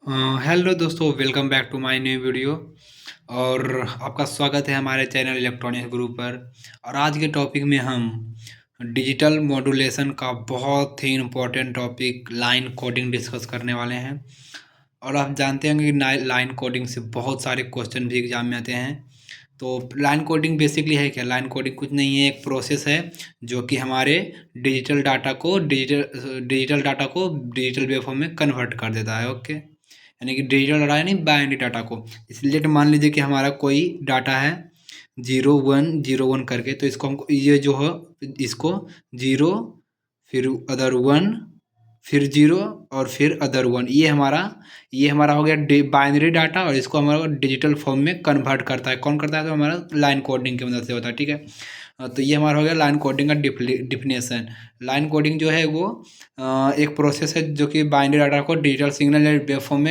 Hello दोस्तों, welcome back to my new video. और आपका स्वागत है हमारे चैनल इलेक्ट्रॉनिक्स गुरु पर। और आज के टॉपिक में हम डिजिटल मॉड्यूलेशन का बहुत ही important topic line coding discuss करने वाले हैं। और आप जानते हैं कि लाइन कोडिंग से बहुत सारे क्वेश्चन भी एग्जाम में आते हैं। तो लाइन कोडिंग बेसिकली है क्या? लाइन कोडिंग कुछ नहीं है, एक प्रोसेस है जो कि हमारे डिजिटल वेब फॉर्म में कन्वर्ट कर देता है। ओके, यानी कि डिजिटल डाटा यानी बाइनरी डाटा को। इसलिए तो मान लीजिए कि हमारा कोई डाटा है 0101 करके, तो इसको हमको ये जो है इसको 0 फिर अदर 1 फिर 0 और फिर अदर 1, ये हमारा हो गया बाइनरी डाटा। और इसको हमारा डिजिटल फॉर्म में कन्वर्ट करता है। कौन करता है? तो हमारा लाइन कोडिंग की मदद से होता है। ठीक है, तो ये हमारा हो गया लाइन कोडिंग का डिफिनेशन। लाइन कोडिंग जो है वो एक प्रोसेस है जो कि बाइनरी डाटा को डिजिटल वेब फॉर्म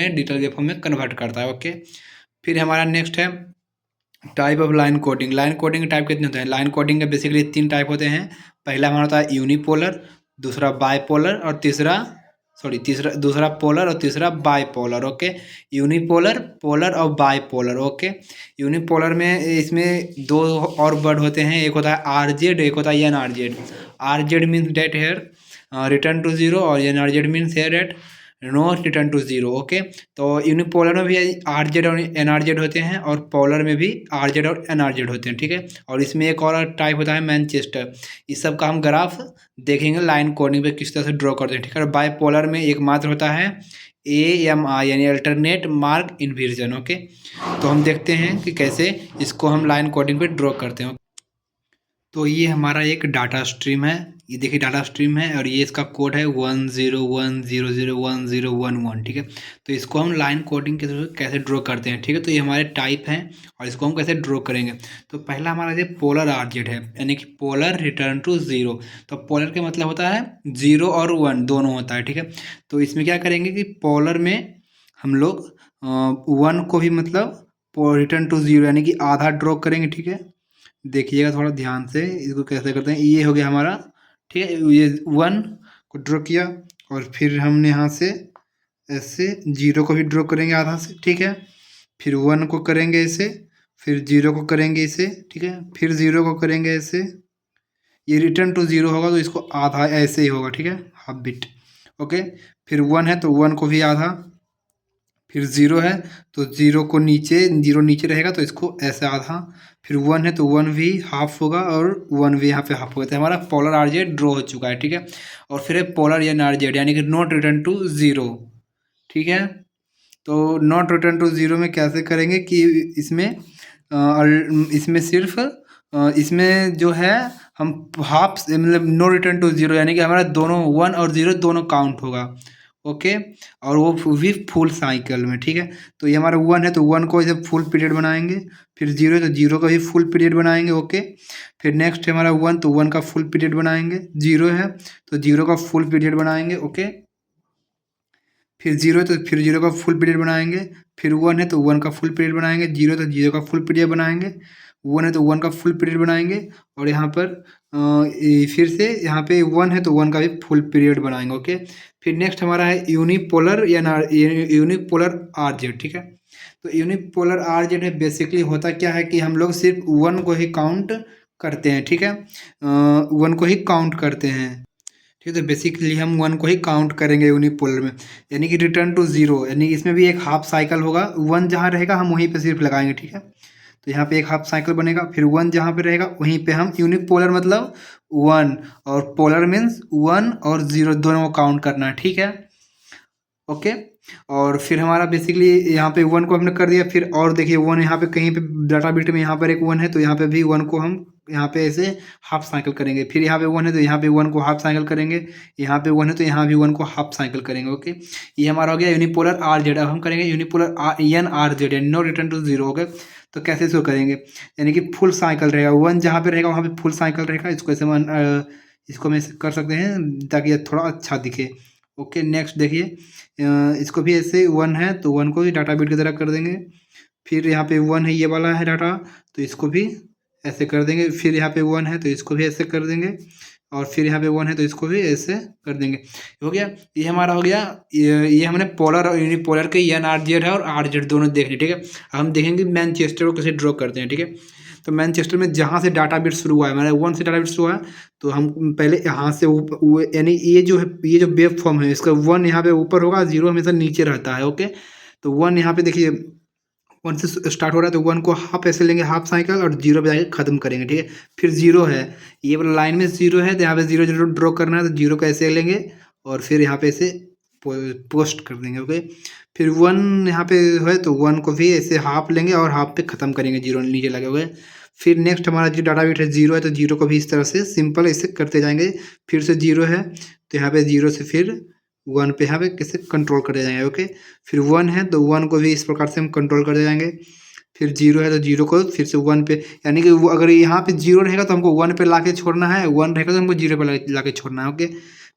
में कन्वर्ट करता है। ओके, फिर हमारा नेक्स्ट है type of line coding. Line coding type कितने होते हैं? लाइन कोडिंग के बेसिकली 3 टाइप होते हैं। पहला हमारा होता है यूनिपोलर, दूसरा बाइपोलर और दूसरा पोलर और तीसरा बाइपोलर। ओके, यूनिपोलर, पोलर और बाइपोलर। ओके, यूनिपोलर में इसमें 2 और वर्ड होते हैं, एक होता है आरजेड, एक होता है NRZ. RZ means that here return to zero, और NRZ means here at no return to zero. Okay, तो यूनिपोलर में भी आरजेड और एनआरजेड होते हैं, और पोलर में भी आरजेड और एनआरजेड होते हैं। ठीक है, और इसमें एक और टाइप होता है मैनचेस्टर। इस सब का हम ग्राफ देखेंगे लाइन कोडिंग पे किस तरह से ड्रॉ करते हैं। ठीक है, और बाइपोलर में एकमात्र होता है AMI यानी अल्टरनेट मार्क इन्वर्जन। ओके, तो हम देखते हैं कि कैसे इसको हम लाइन कोडिंग पे ड्रॉ करते हैं। तो ये हमारा एक डाटा स्ट्रीम है, ये देखिए डाटा स्ट्रीम है, और ये इसका कोड है 1010010111। ठीक है, तो इसको हम लाइन कोडिंग के थ्रू कैसे ड्रॉ करते हैं। ठीक है, तो ये हमारे टाइप हैं और इसको हम कैसे ड्रॉ करेंगे। तो पहला हमारा ये पोलर आरजेड है, यानी कि पोलर रिटर्न टू जीरो। तो पोलर के मतलब होता है 0 और 1 दोनों होता है। ठीक है, तो इसमें क्या करेंगे कि पोलर में हम लोग 1 को भी मतलब रिटर्न टू जीरो यानी कि आधा ड्रॉ करेंगे। ठीक है, देखिएगा थोड़ा ध्यान से इसको कैसे करते हैं। ये हो गया हमारा, ठीक है, ये 1 को ड्रॉ किया, और फिर हमने यहाँ से ऐसे 0 को भी ड्रॉ करेंगे आधा से। ठीक है, फिर 1 को करेंगे ऐसे, फिर 0 को करेंगे इसे। ठीक है, फिर 0 को करेंगे ऐसे। ये रिटर्न टू जीरो होगा तो इसको आधा ऐसे ही होगा। ठीक है, हाफ बिट। ओके, फिर 1 है तो 1 को भी आधा, फिर 0 है तो 0 को जीरो नीचे रहेगा तो इसको ऐसे आधा, फिर 1 है तो 1 भी हाफ होगा और 1 भी यहाँ पे हाफ होगा। तो हमारा पोलर आरजेड ड्रॉ हो चुका है। ठीक है, और फिर है पोलर एन आरजेड यानी कि नॉट रिटर्न टू जीरो। ठीक है, तो नॉट रिटर्न टू जीरो में कैसे करेंगे कि इसमें सिर्फ इसमें जो है हम हाफ मतलब नो रिटर्न टू जीरो यानी कि हमारा दोनों 1 और 0 दोनों काउंट होगा। ओके, और वो भी फुल साइकिल में। ठीक है, तो ये हमारा 1 है तो 1 को जब फुल पीरियड बनाएंगे, फिर 0 है तो 0 का भी फुल पीरियड बनाएंगे। ओके, फिर नेक्स्ट है हमारा 1 तो 1 का फुल पीरियड बनाएंगे, 0 है तो 0 का फुल पीरियड बनाएंगे। ओके, फिर 0 है तो फिर 0 का फुल पीरियड बनाएंगे, फिर 1 है तो 1 का फुल पीरियड बनाएंगे, 0 है तो 0 का फुल पीरियड बनाएंगे, 1 है तो 1 का फुल पीरियड बनाएंगे, और यहाँ पर फिर से यहाँ पे 1 है तो 1 का भी फुल पीरियड बनाएंगे। ओके, फिर नेक्स्ट हमारा है यूनिपोलर या यूनिपोलर आरजेड। ठीक है, तो यूनिपोलर आरजेड में बेसिकली होता क्या है कि हम लोग सिर्फ 1 को ही काउंट करते हैं। ठीक है, 1 को ही काउंट करते हैं। ठीक है, तो बेसिकली हम 1 को ही काउंट करेंगे यूनिपोलर में, यानी कि रिटर्न टू जीरो, यानी कि इसमें भी एक हाफ साइकिल होगा। 1 जहाँ रहेगा हम वहीं पे सिर्फ लगाएंगे। ठीक है, तो यहाँ पे एक हाफ साइकिल बनेगा, फिर 1 जहाँ पे रहेगा वहीं पे हम यूनिपोलर मतलब 1, और पोलर मीन्स 1 और 0 दोनों को काउंट करना है। ठीक है, ओके, और फिर हमारा बेसिकली यहाँ पे 1 को हमने कर दिया। फिर और देखिए 1 यहाँ पे कहीं पे डाटा बिट में यहाँ पर एक 1 है तो यहाँ पे भी 1 को हम यहाँ पे ऐसे हाफ साइकिल करेंगे। फिर यहाँ पे 1 है तो यहाँ पे 1 को हाफ साइकिल करेंगे, यहाँ पे 1 है तो यहाँ भी 1 को हाफ साइकिल करेंगे। ओके, ये हमारा हो गया यूनिपोलर आर जेड। अब हम करेंगे यूनिपोलर एन आर जेड यानी नो रिटर्न टू जीरो। हो गए, तो कैसे इसको करेंगे, यानी कि फुल साइकिल रहेगा, 1 जहाँ पे रहेगा वहाँ पे फुल साइकिल रहेगा। इसको ऐसे इसको हम ऐसे कर सकते हैं ताकि ये थोड़ा अच्छा दिखे। ओके, नेक्स्ट देखिए, इसको भी ऐसे 1 है तो 1 को भी डाटा बिट की तरह कर देंगे। फिर यहाँ पे 1 है, ये वाला है डाटा, तो इसको भी ऐसे कर देंगे। फिर यहाँ पे 1 है तो इसको भी ऐसे कर देंगे। और फिर यहाँ पे 1 है तो इसको भी ऐसे कर देंगे। हो गया, ये हमारा हो गया। ये हमने पोलर और यूनिपोलर के NRZ है और RZ दोनों देख लिए, ठीक है। अब हम देखेंगे मैनचेस्टर को कैसे ड्रॉ करते हैं, ठीक है। तो मैनचेस्टर में जहाँ से डाटा बिट शुरू हुआ है, मैंने 1 से डाटा बिट शुरू हुआ है, तो हम पहले यहाँ से यानी ये जो है, ये जो वेव फॉर्म है इसका 1 यहाँ पे ऊपर होगा, 0 हमेशा नीचे रहता है। ओके, तो 1 यहाँ पे देखिए 1 से स्टार्ट हो रहा है, तो 1 को हाफ ऐसे लेंगे, हाफ साइकिल, और 0 पे जाके खत्म करेंगे, ठीक है। फिर 0 है, ये वाला लाइन में 0 है, तो यहाँ पे 0 0 ड्रॉ करना है, तो 0 को ऐसे लेंगे और फिर यहाँ पे ऐसे पोस्ट कर देंगे। ओके, फिर 1 यहाँ पे है, तो 1 को भी ऐसे हाफ लेंगे और हाफ पे खत्म करेंगे, 0 नीचे लगे हुए। फिर नेक्स्ट हमारा जो डाटा बिट है 0 है, तो 0 को भी इस तरह से सिंपल ऐसे करते जाएंगे। फिर से 0 है, तो यहाँ पे 0 से फिर 1 पे यहाँ पे कैसे कंट्रोल करते जाएंगे। ओके, फिर 1 है, तो 1 को भी इस प्रकार से हम कंट्रोल करते जाएंगे। फिर 0 है, तो 0 को फिर से 1 पे, यानी कि वो अगर यहाँ पे 0 रहेगा तो हमको 1 पे लाके छोड़ना है, 1 रहेगा तो हमको 0 पे लाके छोड़ना है। ओके,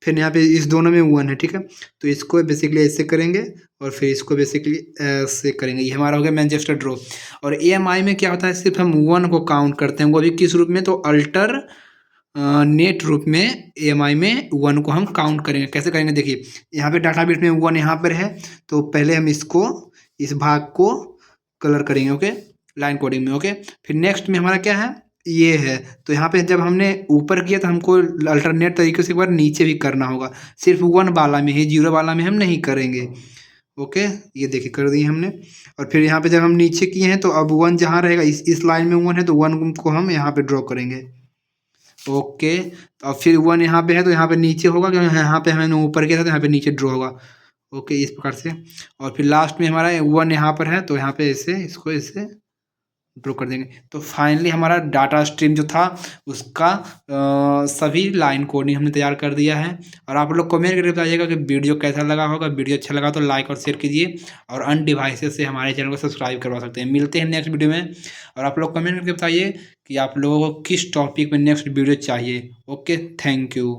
फिर यहाँ पे इस दोनों में 1 है, ठीक है। तो इसको बेसिकली ऐसे करेंगे और फिर इसको बेसिकली ऐसे करेंगे। ये हमारा हो गया मैनचेस्टर ड्रॉ। और EMI में क्या होता है, सिर्फ हम 1 को काउंट करते हैं, वो भी किस रूप में, तो अल्टर नेट रूप में EMI में 1 को हम काउंट करेंगे। कैसे करेंगे, देखिए यहाँ पे डाटा बिट में 1 यहाँ पर है, तो पहले हम इसको, इस भाग को कलर करेंगे। ओके, लाइन कोडिंग में। ओके, फिर नेक्स्ट में हमारा क्या है, ये है, तो यहाँ पे जब हमने ऊपर किया तो हमको अल्टरनेट तरीके से एक बार नीचे भी करना होगा, सिर्फ 1 वाला में ही, 0 वाला में हम नहीं करेंगे। ओके, ये देखिए कर दिए हमने। और फिर यहाँ पे जब हम नीचे किए हैं, तो अब 1 जहाँ रहेगा, इस लाइन में 1 है, तो 1 को हम यहाँ पे ड्रॉ करेंगे। ओके, और फिर 1 यहाँ पे है, तो यहाँ पे नीचे होगा, क्योंकि यहाँ पे हमने ऊपर किया था, तो यहाँ पे नीचे ड्रॉ होगा। ओके, इस प्रकार से। और फिर लास्ट में हमारा 1 यहाँ पर है, तो यहाँ पे ऐसे इसको ऐसे ड्रॉ कर देंगे। तो फाइनली हमारा डाटा स्ट्रीम जो था उसका सभी लाइन कोडिंग हमने तैयार कर दिया है। और आप लोग कमेंट करके बताइएगा कि वीडियो कैसा लगा होगा। वीडियो अच्छा लगा तो लाइक और शेयर कीजिए, और अन्य डिवाइसेस से हमारे चैनल को सब्सक्राइब करवा सकते हैं। मिलते हैं नेक्स्ट वीडियो में, और आप लोग कमेंट करके बताइए कि आप लोगों को किस टॉपिक में नेक्स्ट वीडियो चाहिए। Okay, thank you.